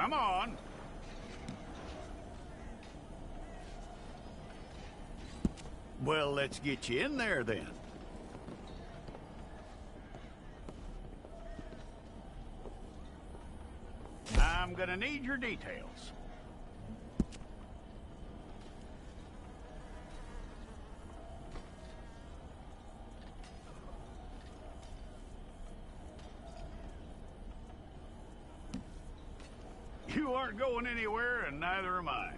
Come on. Well, let's get you in there then. I'm gonna need your details. You aren't going anywhere, and neither am I.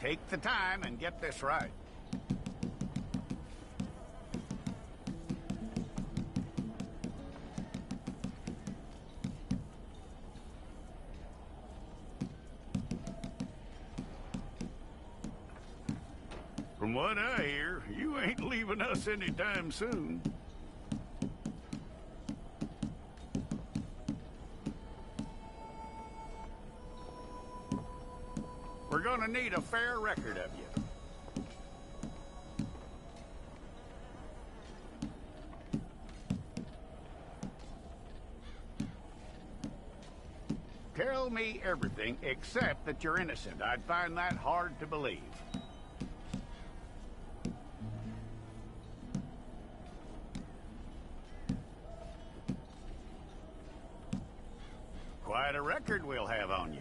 Take the time and get this right. From what I hear, you ain't leaving us anytime soon. We're gonna need a fair record of you. Tell me everything except that you're innocent. I'd find that hard to believe. Quite a record we'll have on you.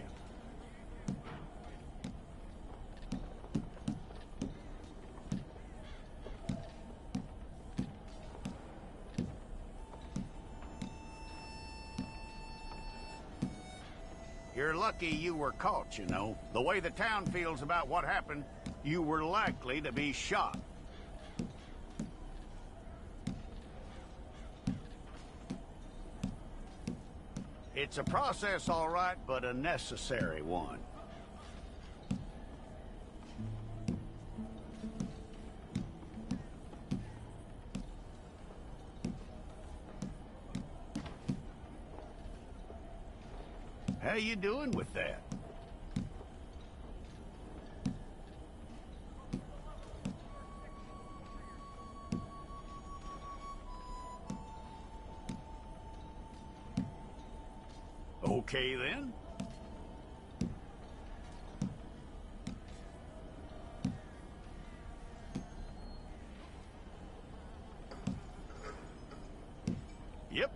You're lucky you were caught, you know. The way the town feels about what happened, you were likely to be shot. It's a process, all right, but a necessary one. How you doing with that? Okay, then. Yep.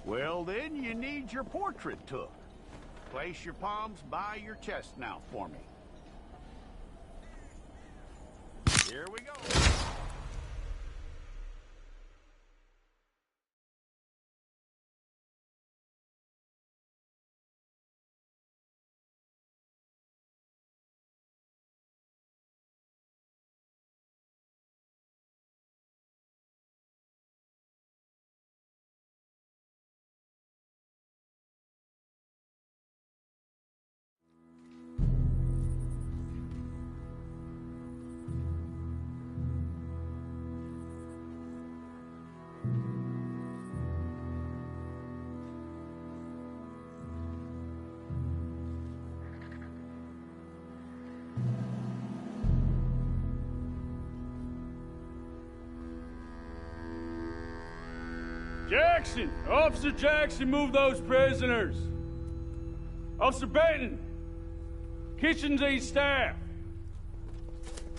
Well, then you need your portrait took. Place your palms by your chest now for me. Here we go. Jackson! Officer Jackson, move those prisoners! Officer Benton! Kitchens aid staff!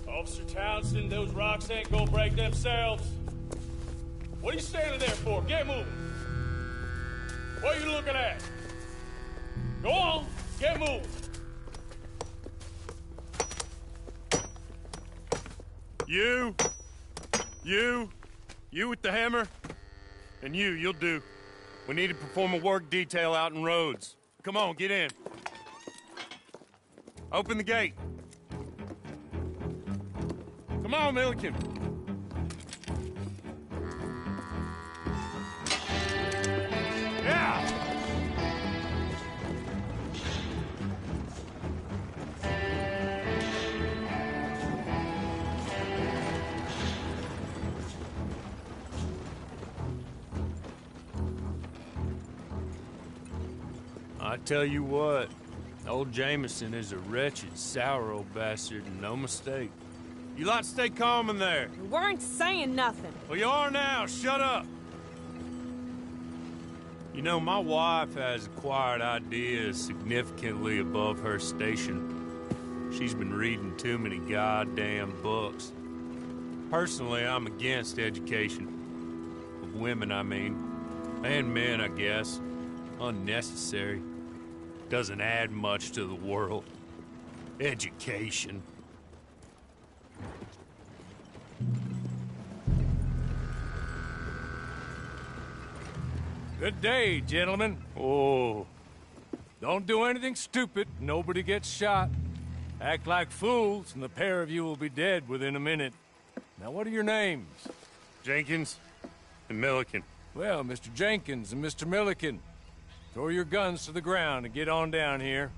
Officer Townsend, those rocks ain't gonna break themselves. What are you standing there for? Get moving! What are you looking at? Go on, get moving! You with the hammer? And you'll do. We need to perform a work detail out in roads. Come on, get in. Open the gate. Come on, Milliken. Yeah! I tell you what, old Jameson is a wretched, sour old bastard, and no mistake. You lot stay calm in there. We weren't saying nothing. Well, you are now. Shut up. You know, my wife has acquired ideas significantly above her station. She's been reading too many goddamn books. Personally, I'm against education. Of women, I mean. And men, I guess. Unnecessary. Doesn't add much to the world. Education. Good day, gentlemen. Oh. Don't do anything stupid. Nobody gets shot. Act like fools, and the pair of you will be dead within a minute. Now, what are your names? Jenkins and Milliken. Well, Mr. Jenkins and Mr. Milliken, throw your guns to the ground and get on down here.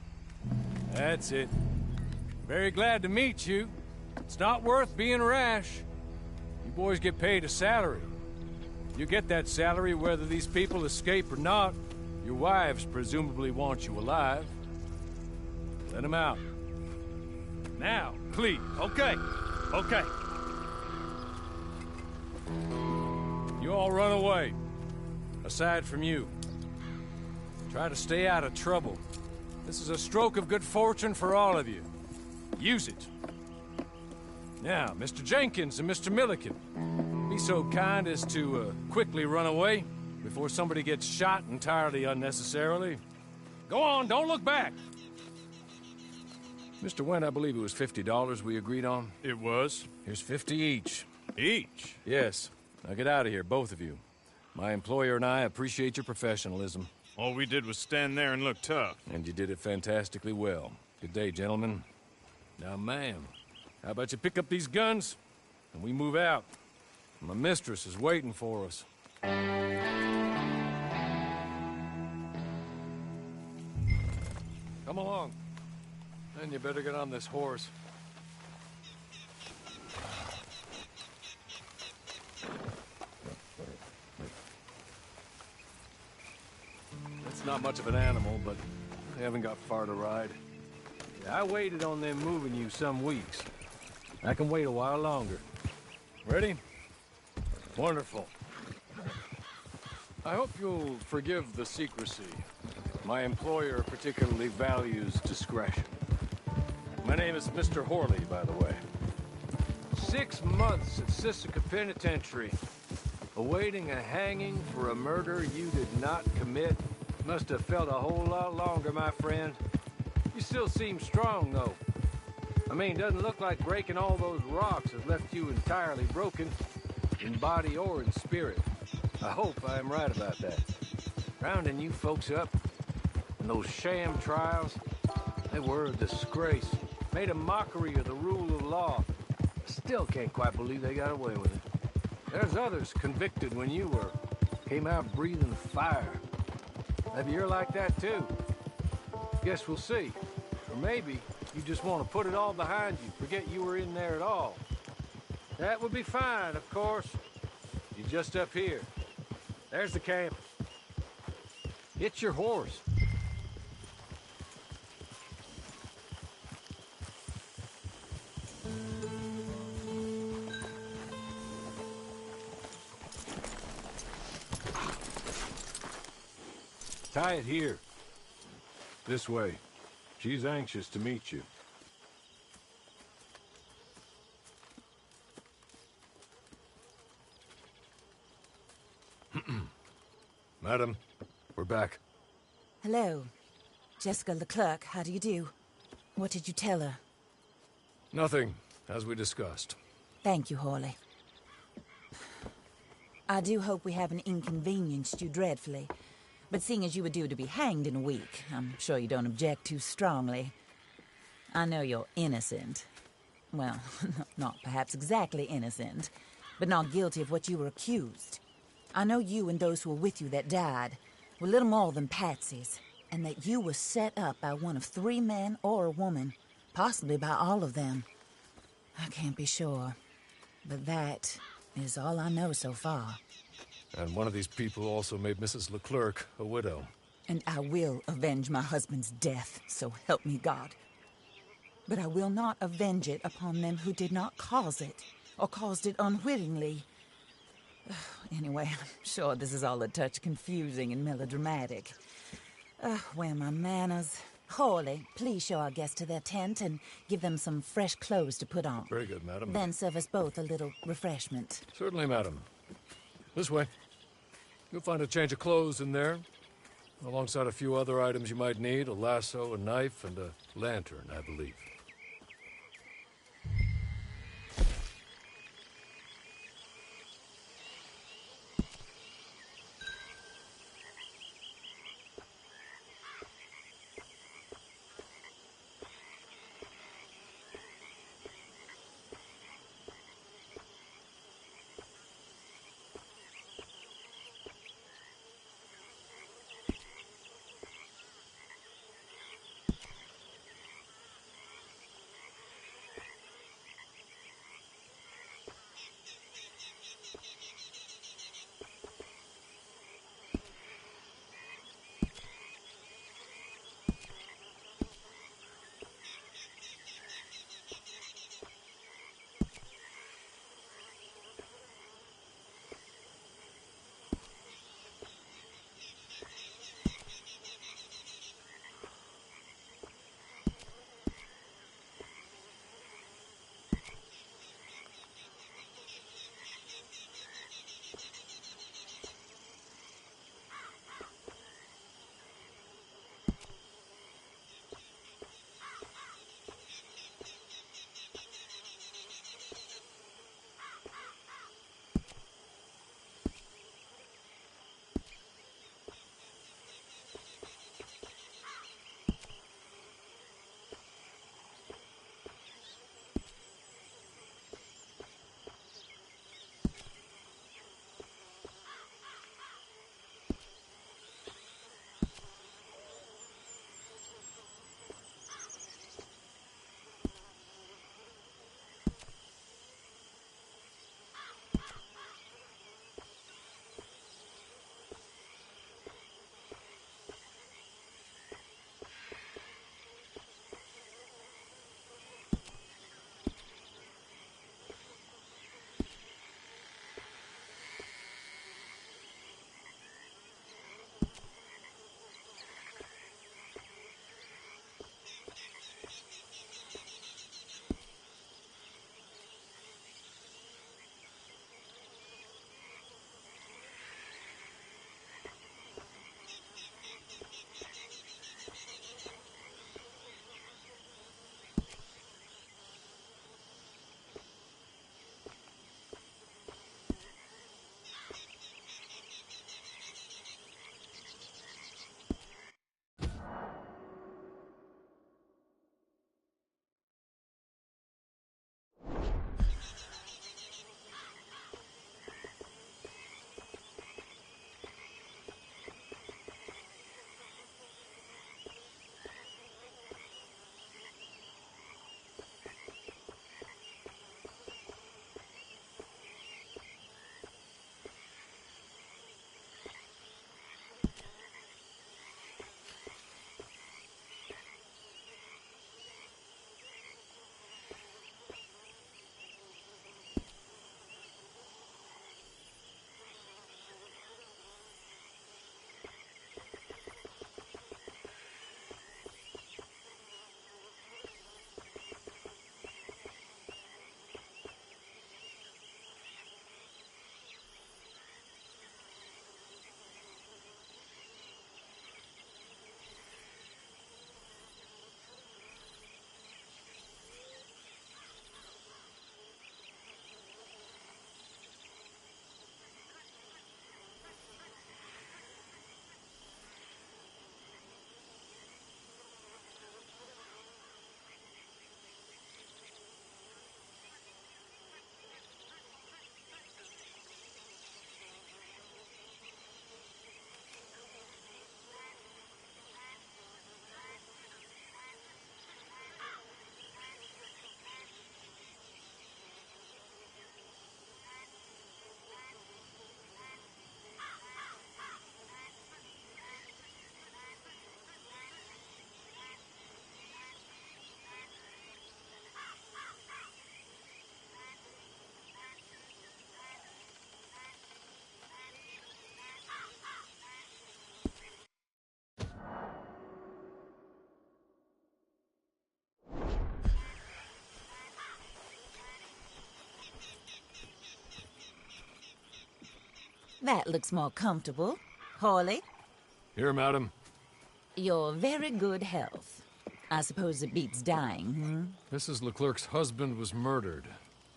That's it. Very glad to meet you. It's not worth being rash. You boys get paid a salary. You get that salary whether these people escape or not. Your wives presumably want you alive. Let them out. Now, please. Okay. You all run away. Aside from you. Try to stay out of trouble. This is a stroke of good fortune for all of you. Use it. Now, Mr. Jenkins and Mr. Milliken, be so kind as to quickly run away before somebody gets shot entirely unnecessarily. Go on, don't look back. Mr. Wendt, I believe it was $50 we agreed on. It was. Here's 50 each. Each? Yes. Now get out of here, both of you. My employer and I appreciate your professionalism. All we did was stand there and look tough. And you did it fantastically well. Good day, gentlemen. Now, ma'am, how about you pick up these guns and we move out? My mistress is waiting for us. Come along. Then you better get on this horse. It's not much of an animal, but they haven't got far to ride. Yeah, I waited on them moving you some weeks. I can wait a while longer. Ready? Wonderful. I hope you'll forgive the secrecy. My employer particularly values discretion. My name is Mr. Horley, by the way. 6 months at Sisika Penitentiary. A awaiting a hanging for a murder you did not commit. Must have felt a whole lot longer, my friend. You still seem strong, though. I mean, doesn't look like breaking all those rocks has left you entirely broken, in body or in spirit. I hope I am right about that. Rounding you folks up, and those sham trials, they were a disgrace. Made a mockery of the rule of law. Still can't quite believe they got away with it. There's others convicted when you were. Came out breathing fire. Maybe you're like that too. Guess we'll see. Or maybe you just want to put it all behind you, forget you were in there at all. That would be fine, of course. You're just up here. There's the camp. It's your horse. Tie it here. This way. She's anxious to meet you. Madam, we're back. Hello. Jessica Leclerc, how do you do? What did you tell her? Nothing, as we discussed. Thank you, Hawley. I do hope we haven't inconvenienced you dreadfully. But seeing as you were due to be hanged in a week, I'm sure you don't object too strongly. I know you're innocent. Well, not perhaps exactly innocent, but not guilty of what you were accused. I know you and those who were with you that died were little more than patsies, and that you were set up by one of 3 men or a woman, possibly by all of them. I can't be sure, but that is all I know so far. And one of these people also made Mrs. Leclerc a widow. And I will avenge my husband's death, so help me God. But I will not avenge it upon them who did not cause it, or caused it unwittingly. Anyway, I'm sure this is all a touch confusing and melodramatic. Where are my manners? Hawley, please show our guests to their tent and give them some fresh clothes to put on. Very good, madam. Then serve us both a little refreshment. Certainly, madam. This way. You'll find a change of clothes in there, alongside a few other items you might need, a lasso, a knife, and a lantern, I believe. That looks more comfortable. Hawley, Here, madam. your very good health. I suppose it beats dying, Mrs. Leclerc's husband was murdered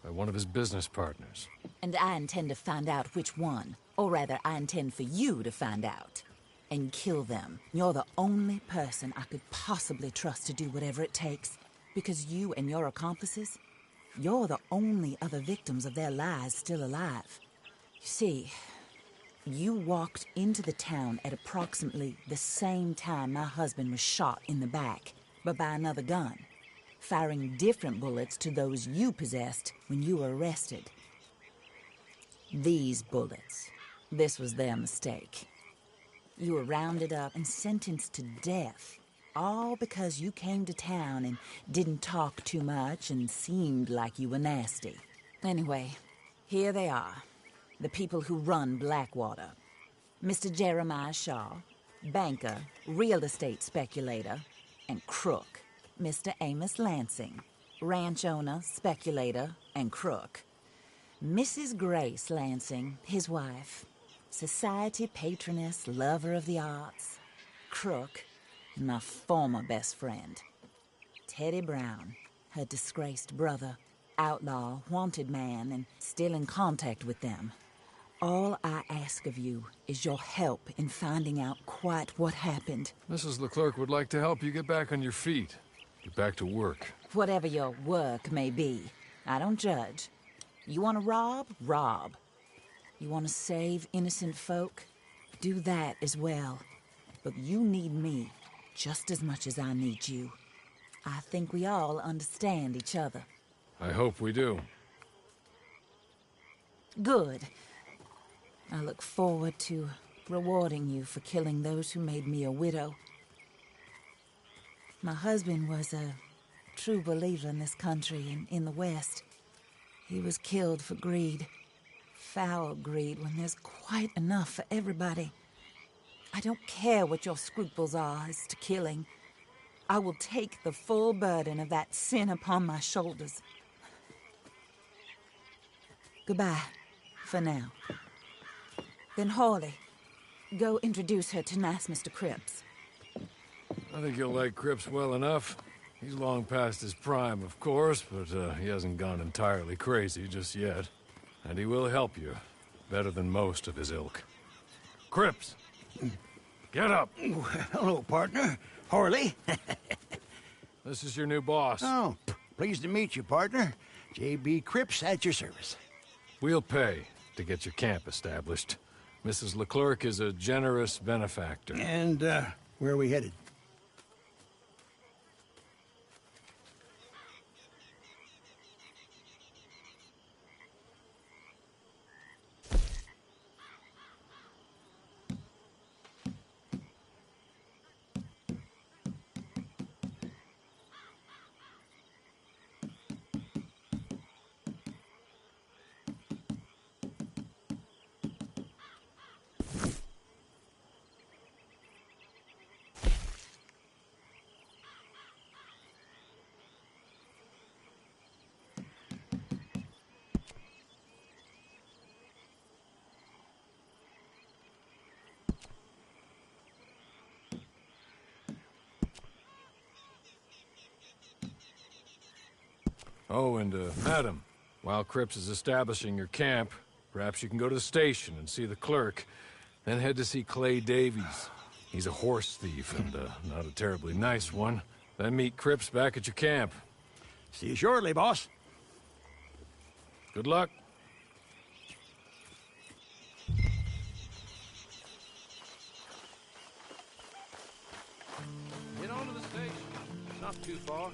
by one of his business partners. And I intend to find out which one. Or rather, I intend for you to find out. And kill them. You're the only person I could possibly trust to do whatever it takes. Because you and your accomplices, you're the only other victims of their lies still alive. You see, you walked into the town at approximately the same time my husband was shot in the back, but by another gun, firing different bullets to those you possessed when you were arrested. These bullets, this was their mistake. You were rounded up and sentenced to death, all because you came to town and didn't talk too much and seemed like you were nasty. Anyway, here they are. The people who run Blackwater. Mr. Jeremiah Shaw, banker, real estate speculator, and crook. Mr. Amos Lansing, ranch owner, speculator, and crook. Mrs. Grace Lansing, his wife, society patroness, lover of the arts, crook, and my former best friend. Teddy Brown, her disgraced brother, outlaw, wanted man, and still in contact with them. All I ask of you is your help in finding out quite what happened. Mrs. Leclerc would like to help you get back on your feet. Get back to work. Whatever your work may be, I don't judge. You want to rob? Rob. You want to save innocent folk? Do that as well. But you need me just as much as I need you. I think we all understand each other. I hope we do. Good. I look forward to rewarding you for killing those who made me a widow. My husband was a true believer in this country and in the West. He was killed for greed. Foul greed when there's quite enough for everybody. I don't care what your scruples are as to killing. I will take the full burden of that sin upon my shoulders. Goodbye, for now. Then Hawley, go introduce her to nice Mr. Cripps. I think you'll like Cripps well enough. He's long past his prime, of course, but he hasn't gone entirely crazy just yet. And he will help you, better than most of his ilk. Cripps! Get up! Hello, partner. Hawley. This is your new boss. Oh, pleased to meet you, partner. J.B. Cripps at your service. We'll pay to get your camp established. Mrs. Leclerc is a generous benefactor. And, where are we headed? Oh, and, madam, while Cripps is establishing your camp, perhaps you can go to the station and see the clerk, then head to see Clay Davies. He's a horse thief and, not a terribly nice one. Then meet Cripps back at your camp. See you shortly, boss. Good luck. Get on to the station. It's not too far.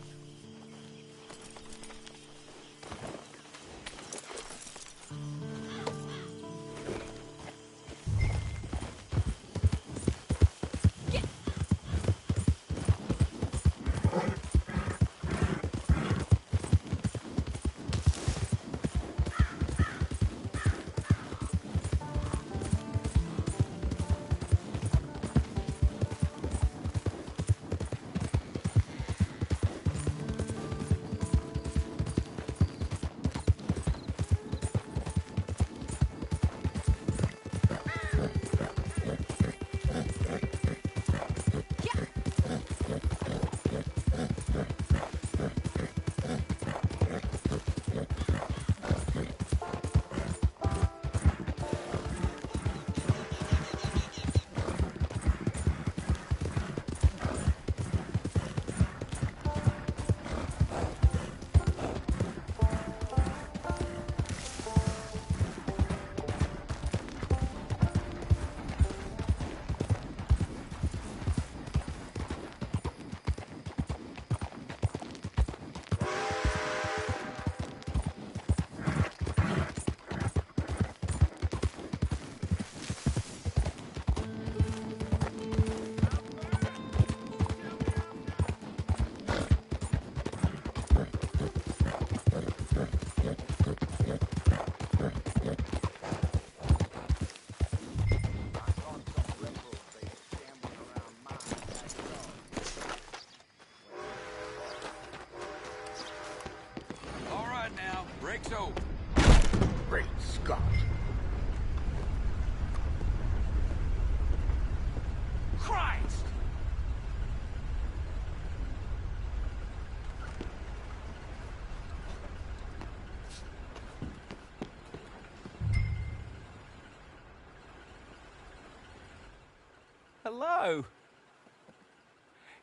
hello.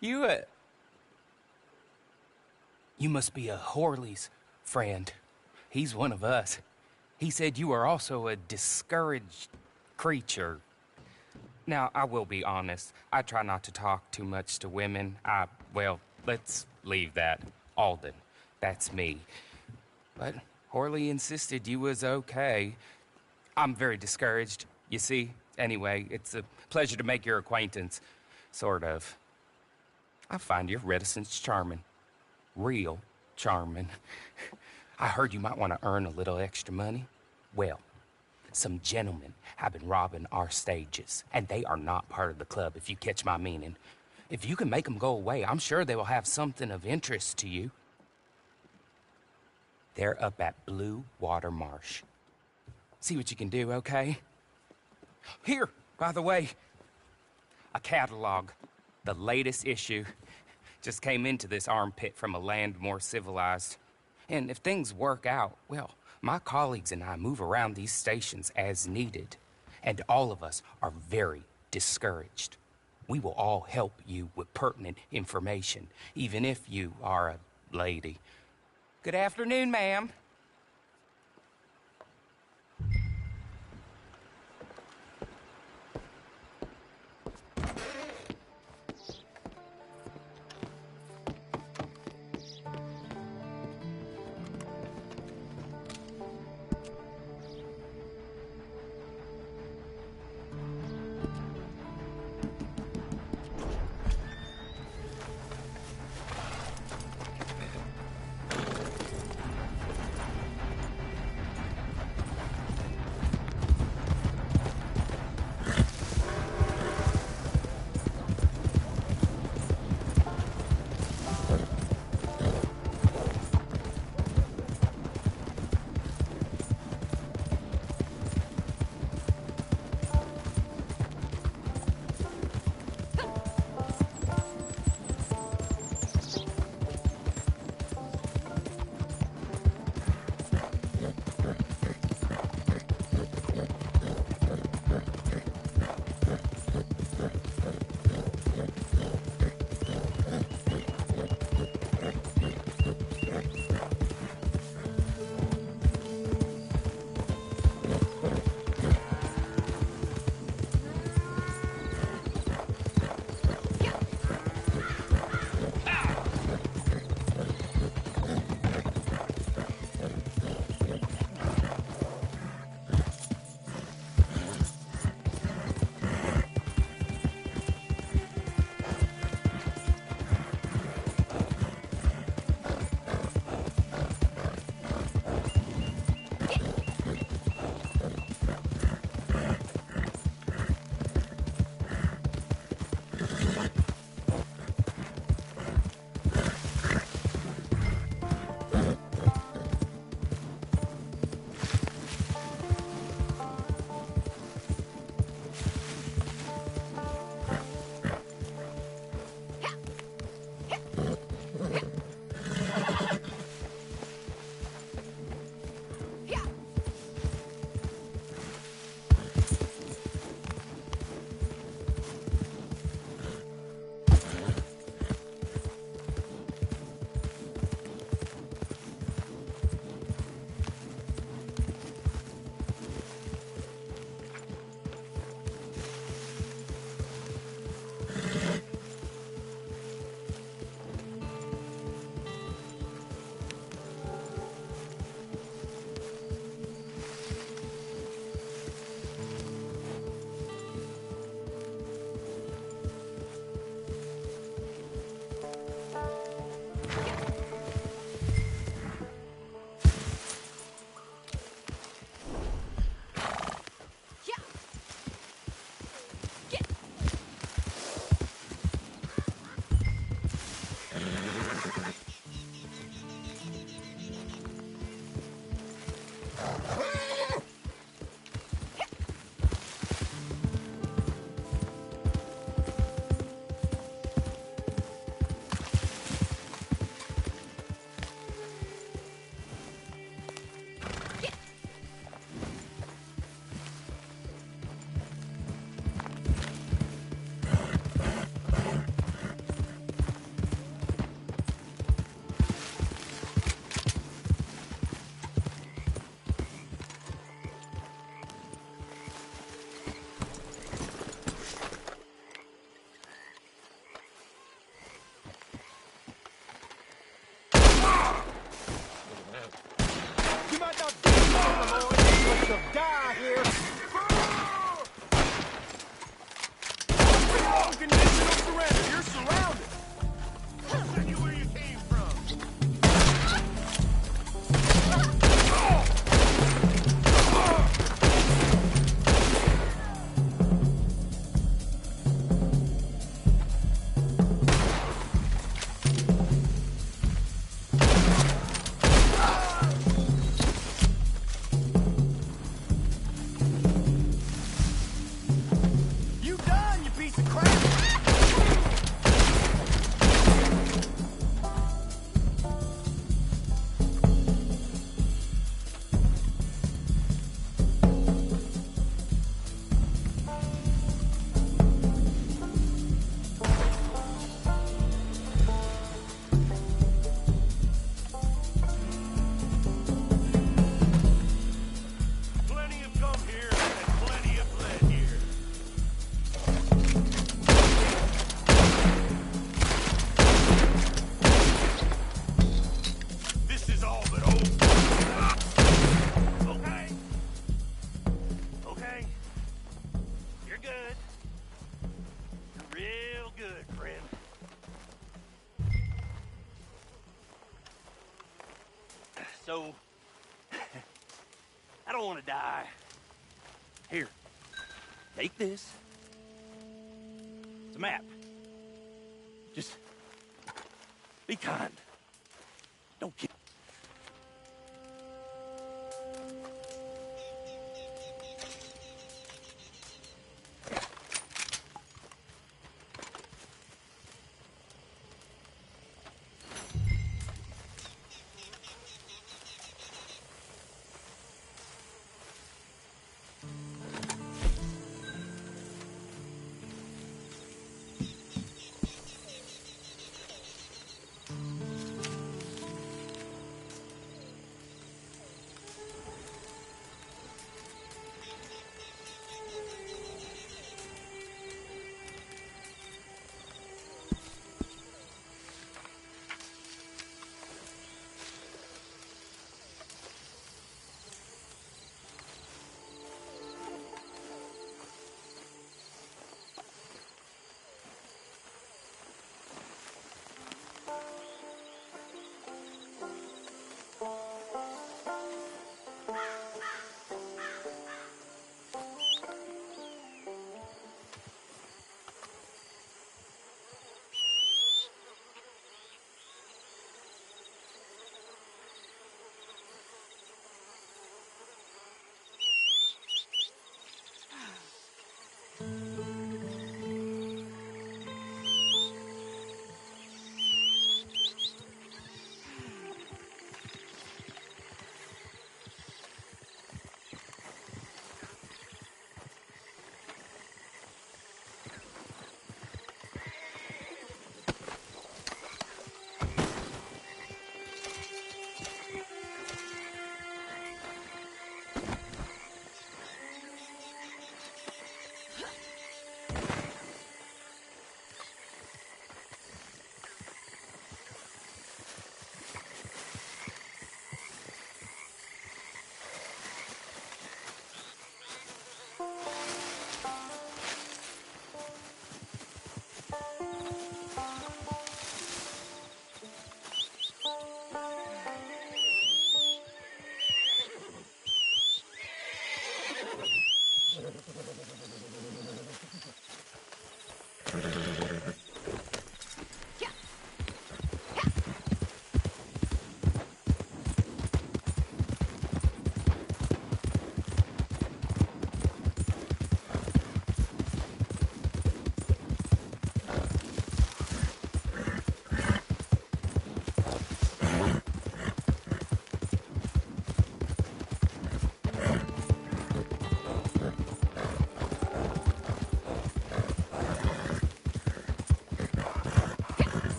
You must be a Horley's friend. He's one of us. He said you are also a discouraged creature. Now, I will be honest. I try not to talk too much to women. Well, let's leave that. Alden, that's me. But Horley insisted you was okay. I'm very discouraged, you see. Anyway, it's a pleasure to make your acquaintance. Sort of. I find your reticence charming. Real charming. I heard you might want to earn a little extra money. Well, some gentlemen have been robbing our stages, and they are not part of the club, if you catch my meaning. If you can make them go away, I'm sure they will have something of interest to you. They're up at Blue Water Marsh. See what you can do, okay? Here, by the way, a catalog. The latest issue. Just came into this armpit from a land more civilized. And if things work out, well, my colleagues and I move around these stations as needed. And all of us are very discouraged. We will all help you with pertinent information, even if you are a lady. Good afternoon, ma'am. to die. Here, take this. It's a map. Just be kind. Don't kill.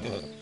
Ugh.